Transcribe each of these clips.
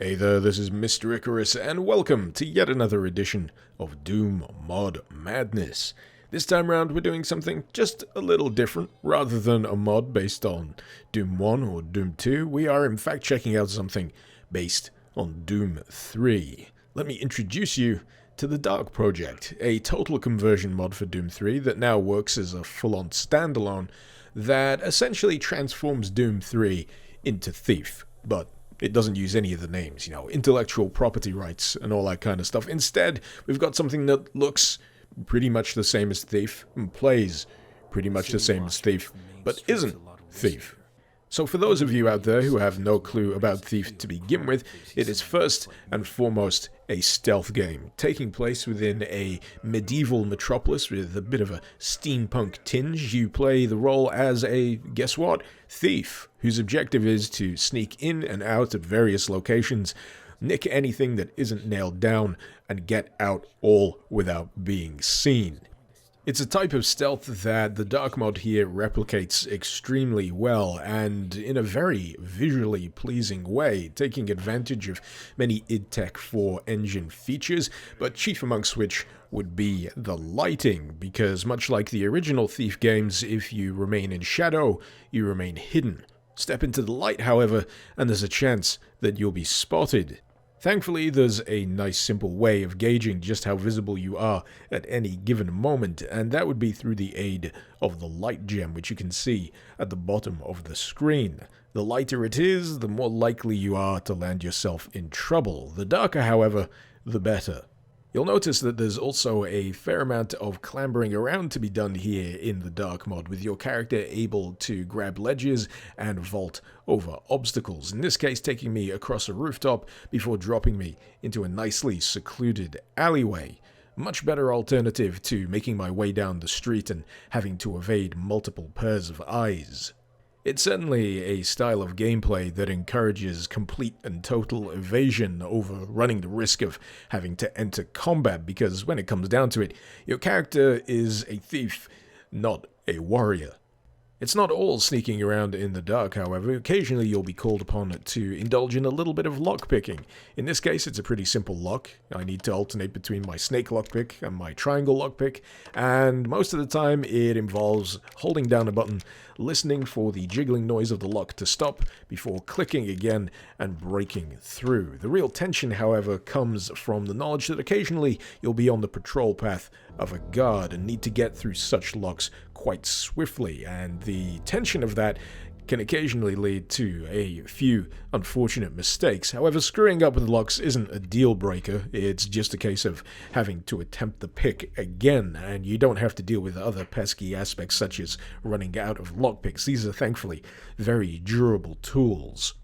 Hey there, this is Mr. Icarus, and welcome to yet another edition of Doom Mod Madness. This time around, we're doing something just a little different. Rather than a mod based on Doom 1 or Doom 2, we are in fact checking out something based on Doom 3. Let me introduce you to the Dark Project, a total conversion mod for Doom 3 that now works as a full-on standalone that essentially transforms Doom 3 into Thief, but it doesn't use any of the names, intellectual property rights and all that kind of stuff. Instead, we've got something that looks pretty much the same as Thief and plays pretty much the same as Thief, but isn't Thief. So for those of you out there who have no clue about Thief to begin with, it is first and foremost a stealth game, taking place within a medieval metropolis with a bit of a steampunk tinge. You play the role as a, guess what, thief, whose objective is to sneak in and out at various locations, nick anything that isn't nailed down, and get out all without being seen. It's a type of stealth that the Dark Mod here replicates extremely well, and in a very visually pleasing way, taking advantage of many id Tech 4 engine features, but chief amongst which would be the lighting, because much like the original Thief games, if you remain in shadow, you remain hidden. Step into the light, however, and there's a chance that you'll be spotted. Thankfully, there's a nice simple way of gauging just how visible you are at any given moment, and that would be through the aid of the light gem, which you can see at the bottom of the screen. The lighter it is, the more likely you are to land yourself in trouble. The darker, however, the better. You'll notice that there's also a fair amount of clambering around to be done here in the Dark Mod, with your character able to grab ledges and vault over obstacles, in this case taking me across a rooftop before dropping me into a nicely secluded alleyway. Much better alternative to making my way down the street and having to evade multiple pairs of eyes. It's certainly a style of gameplay that encourages complete and total evasion over running the risk of having to enter combat, because when it comes down to it, your character is a thief, not a warrior. It's not all sneaking around in the dark, however. Occasionally you'll be called upon to indulge in a little bit of lockpicking. In this case, it's a pretty simple lock. I need to alternate between my snake lockpick and my triangle lockpick, and most of the time it involves holding down a button, listening for the jiggling noise of the lock to stop before clicking again and breaking through. The real tension, however, comes from the knowledge that occasionally you'll be on the patrol path of a guard and need to get through such locks quite swiftly, and the tension of that can occasionally lead to a few unfortunate mistakes. However, screwing up with locks isn't a deal breaker, it's just a case of having to attempt the pick again, and you don't have to deal with other pesky aspects such as running out of lockpicks. These are thankfully very durable tools.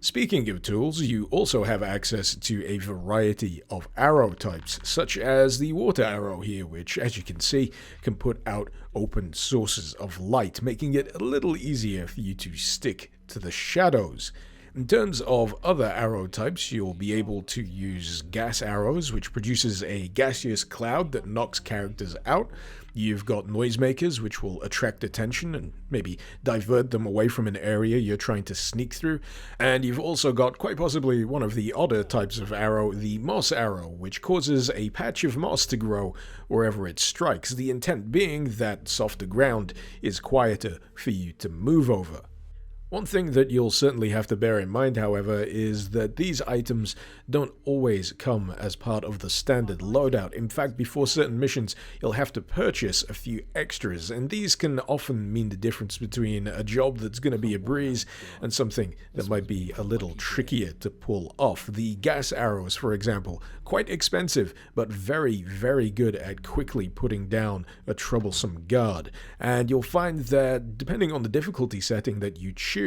Speaking of tools, you also have access to a variety of arrow types, such as the water arrow here, which, as you can see, can put out open sources of light, making it a little easier for you to stick to the shadows. In terms of other arrow types, you'll be able to use gas arrows, which produces a gaseous cloud that knocks characters out. You've got noisemakers, which will attract attention and maybe divert them away from an area you're trying to sneak through. And you've also got quite possibly one of the odder types of arrow, the moss arrow, which causes a patch of moss to grow wherever it strikes, the intent being that softer ground is quieter for you to move over. One thing that you'll certainly have to bear in mind, however, is that these items don't always come as part of the standard loadout. In fact, before certain missions, you'll have to purchase a few extras, and these can often mean the difference between a job that's going to be a breeze and something that might be a little trickier to pull off. The gas arrows, for example, quite expensive, but very, very good at quickly putting down a troublesome guard. And you'll find that, depending on the difficulty setting that you choose,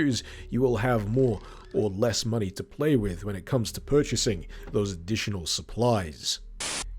you will have more or less money to play with when it comes to purchasing those additional supplies.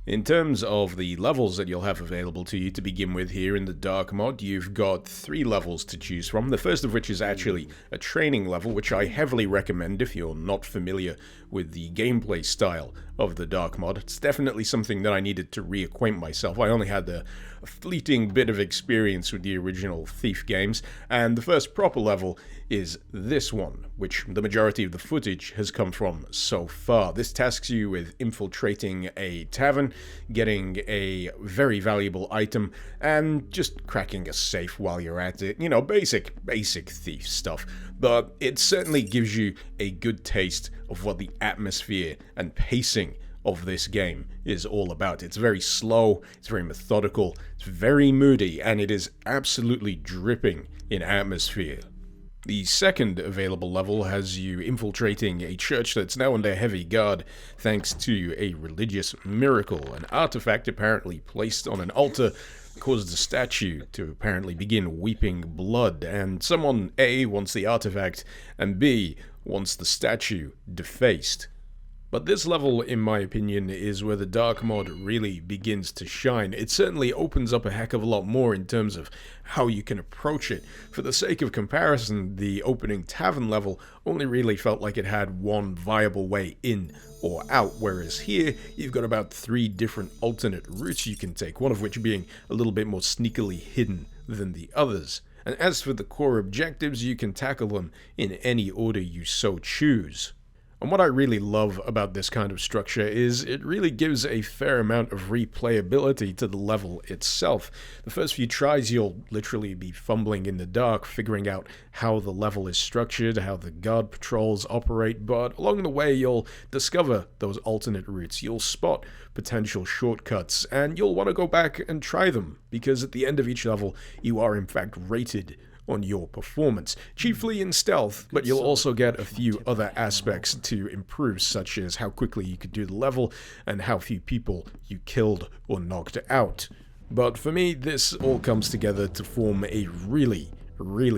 In terms of the levels that you'll have available to you to begin with here in the Dark Mod, you've got 3 levels to choose from, the first of which is actually a training level, which I heavily recommend if you're not familiar with the gameplay style of the Dark mod. It's definitely something that I needed to reacquaint myself. I only had a fleeting bit of experience with the original Thief games, and the first proper level is this one, which the majority of the footage has come from so far. This tasks you with infiltrating a tavern, getting a very valuable item, and just cracking a safe while you're at it. You know, basic thief stuff. But it certainly gives you a good taste of what the atmosphere and pacing of this game is all about. It's very slow, it's very methodical, it's very moody, and it is absolutely dripping in atmosphere. The second available level has you infiltrating a church that's now under heavy guard thanks to a religious miracle. An artifact apparently placed on an altar caused the statue to apparently begin weeping blood, and someone A wants the artifact and B wants the statue defaced. But this level, in my opinion, is where the Dark mod really begins to shine. It certainly opens up a heck of a lot more in terms of how you can approach it. For the sake of comparison, the opening tavern level only really felt like it had one viable way in or out, whereas here you've got about 3 different alternate routes you can take, one of which being a little bit more sneakily hidden than the others. And as for the core objectives, you can tackle them in any order you so choose. And what I really love about this kind of structure is it really gives a fair amount of replayability to the level itself. The first few tries you'll literally be fumbling in the dark, figuring out how the level is structured, how the guard patrols operate, but along the way you'll discover those alternate routes, you'll spot potential shortcuts, and you'll want to go back and try them, because at the end of each level you are in fact rated on your performance, chiefly in stealth, but you'll also get a few other aspects to improve, such as how quickly you could do the level and how few people you killed or knocked out. But for me, this all comes together to form a really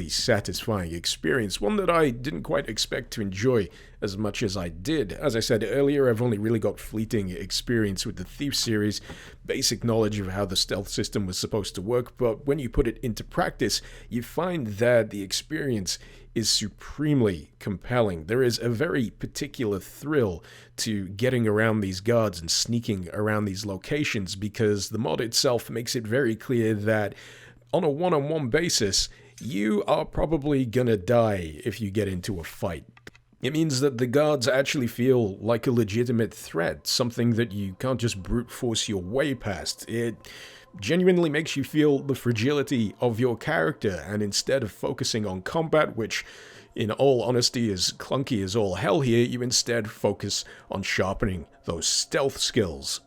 satisfying experience, one that I didn't quite expect to enjoy as much as I did. As I said earlier, I've only really got fleeting experience with the Thief series, basic knowledge of how the stealth system was supposed to work, but when you put it into practice, you find that the experience is supremely compelling. There is a very particular thrill to getting around these guards and sneaking around these locations, because the mod itself makes it very clear that on a one-on-one basis, you are probably gonna die if you get into a fight. It means that the guards actually feel like a legitimate threat, something that you can't just brute force your way past. It genuinely makes you feel the fragility of your character, and instead of focusing on combat, which in all honesty is clunky as all hell here, you instead focus on sharpening those stealth skills.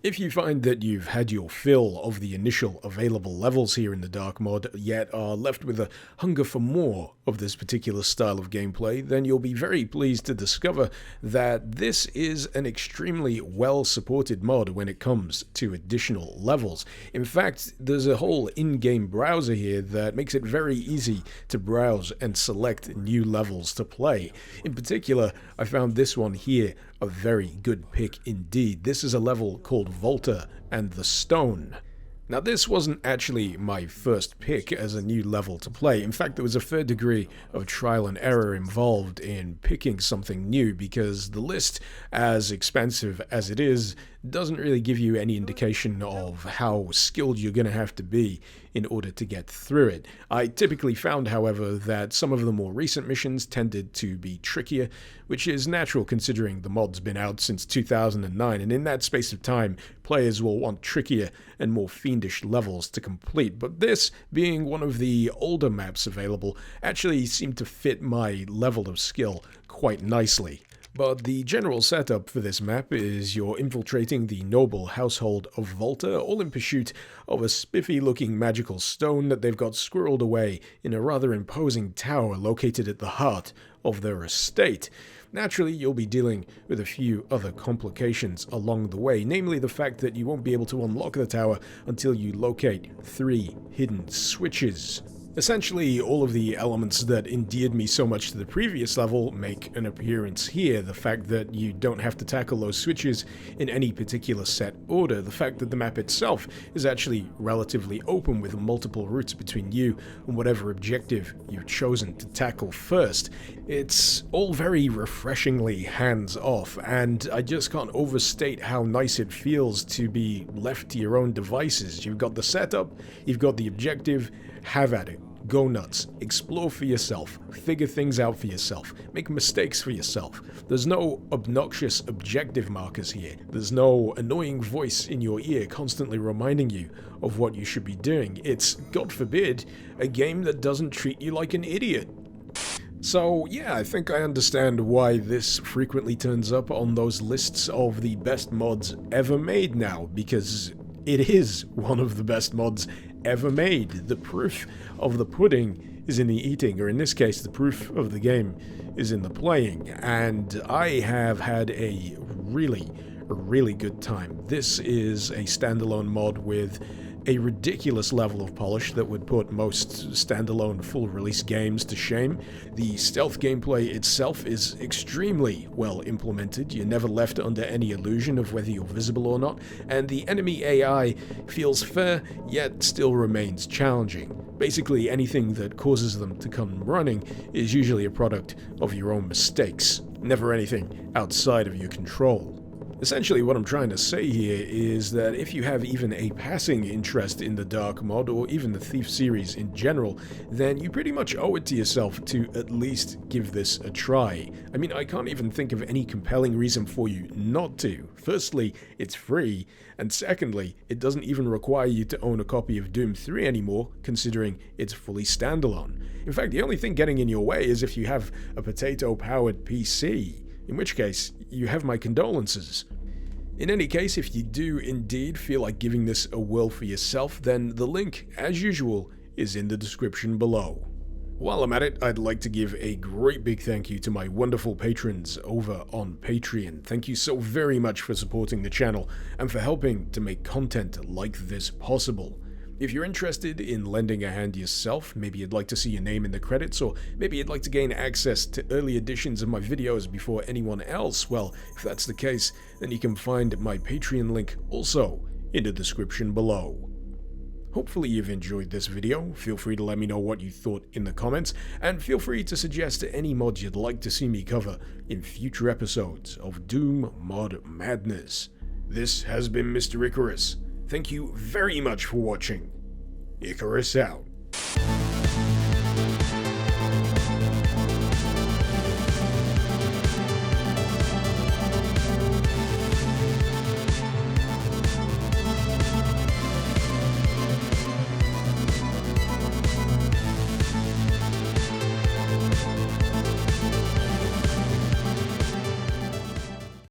If you find that you've had your fill of the initial available levels here in the Dark mod, yet are left with a hunger for more of this particular style of gameplay, then you'll be very pleased to discover that this is an extremely well-supported mod when it comes to additional levels. In fact, there's a whole in-game browser here that makes it very easy to browse and select new levels to play. In particular, I found this one here a very good pick indeed. This is a level called Volta and the Stone. Now, this wasn't actually my first pick as a new level to play. In fact, there was a fair degree of trial and error involved in picking something new, because the list, as expansive as it is, doesn't really give you any indication of how skilled you're going to have to be in order to get through it. I typically found, however, that some of the more recent missions tended to be trickier, which is natural considering the mod's been out since 2009, and in that space of time, players will want trickier and more fiendish levels to complete. But this, being one of the older maps available, actually seemed to fit my level of skill quite nicely. But the general setup for this map is you're infiltrating the noble household of Volta, all in pursuit of a spiffy-looking magical stone that they've got squirreled away in a rather imposing tower located at the heart of their estate. Naturally, you'll be dealing with a few other complications along the way, namely the fact that you won't be able to unlock the tower until you locate 3 hidden switches. Essentially, all of the elements that endeared me so much to the previous level make an appearance here. The fact that you don't have to tackle those switches in any particular set order, the fact that the map itself is actually relatively open with multiple routes between you and whatever objective you've chosen to tackle first. It's all very refreshingly hands-off, and I just can't overstate how nice it feels to be left to your own devices. You've got the setup, you've got the objective, have at it. Go nuts. Explore for yourself. Figure things out for yourself. Make mistakes for yourself. There's no obnoxious objective markers here. There's no annoying voice in your ear constantly reminding you of what you should be doing. It's, God forbid, a game that doesn't treat you like an idiot. So yeah, I think I understand why this frequently turns up on those lists of the best mods ever made now, because it is one of the best mods ever made. The proof of the pudding is in the eating, or in this case, the proof of the game is in the playing, and I have had a really good time. This is a standalone mod with a ridiculous level of polish that would put most standalone full-release games to shame. The stealth gameplay itself is extremely well implemented. You're never left under any illusion of whether you're visible or not, and the enemy AI feels fair, yet still remains challenging. Basically, anything that causes them to come running is usually a product of your own mistakes, never anything outside of your control. Essentially, what I'm trying to say here is that if you have even a passing interest in the Dark mod, or even the Thief series in general, then you pretty much owe it to yourself to at least give this a try. I mean, I can't even think of any compelling reason for you not to. Firstly, it's free, and secondly, it doesn't even require you to own a copy of Doom 3 anymore, considering it's fully standalone. In fact, the only thing getting in your way is if you have a potato-powered PC, in which case, you have my condolences. In any case, if you do indeed feel like giving this a whirl for yourself, then the link, as usual, is in the description below. While I'm at it, I'd like to give a great big thank you to my wonderful patrons over on Patreon. Thank you so very much for supporting the channel and for helping to make content like this possible. If you're interested in lending a hand yourself, maybe you'd like to see your name in the credits, or maybe you'd like to gain access to early editions of my videos before anyone else, well, if that's the case, then you can find my Patreon link also in the description below. Hopefully you've enjoyed this video. Feel free to let me know what you thought in the comments, and feel free to suggest any mods you'd like to see me cover in future episodes of Doom Mod Madness. This has been Mr. Icarus. Thank you very much for watching. Icarus out.